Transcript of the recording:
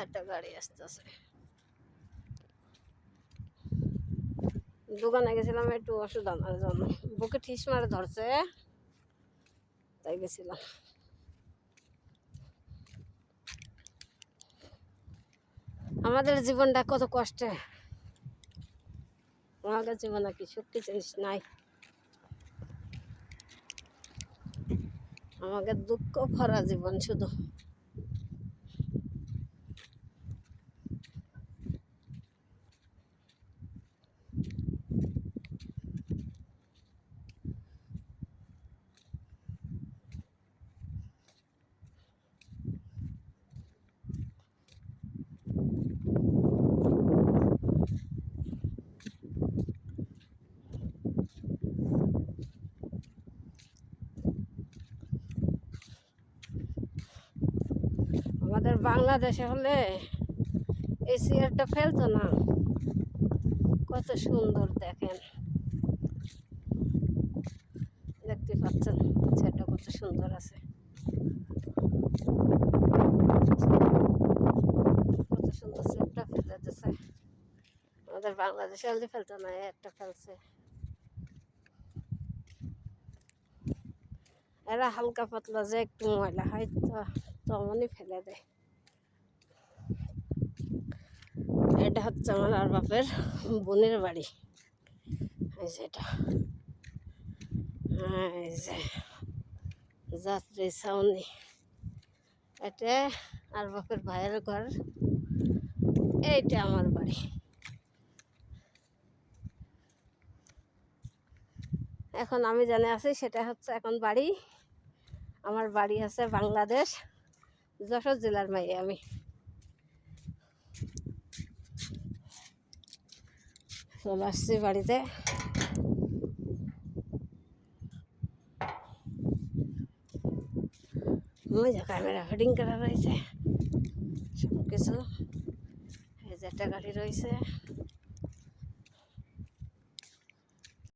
একটা গাড়ি আসতেছে। দোকানে গেছিলাম একটু ওষুধ আনার জন্য, বুকে ঠিস মারে ধরছে, তাই গেছিলাম। আমাদের জীবনটা কত কষ্টে, আমাদের জীবনে কি সত্যি জিনিস নাই, আমাদের দুঃখ ভরা জীবন শুধু। আমাদের বাংলাদেশে হলে এই চেয়ারটা ফেলতো না, কত সুন্দর দেখেন, দেখতে পাচ্ছেন চেয়ারটা কত সুন্দর আছে, কত সুন্দর চেয়ারটা ফেলে দিছে। আমাদের বাংলাদেশে হলে ফেলতো না, একটা ফেলছে। এরা হালকা পাতলা যে একটু ময়লা হয় তো তমনই ফেলে দেয়। এটা হচ্ছে আমার আর বাপের বোনের বাড়ি, এই যে এটা, এই যে যাত্রী ছাউনি, এটা আর বাপের ভাইয়ের ঘর, এইটা আমার বাড়ি। এখন আমি জানি আছি সেটা হচ্ছে এখন বাড়ি, আমার বাড়ি আছে বাংলাদেশ, যশোর জেলার মাইয়া আমি। চলে আসছি বাড়িতে। ওই যে ক্যামেরা ফিটিং করা রয়েছে সব কিছু, এই যে একটা গাড়ি রয়েছে।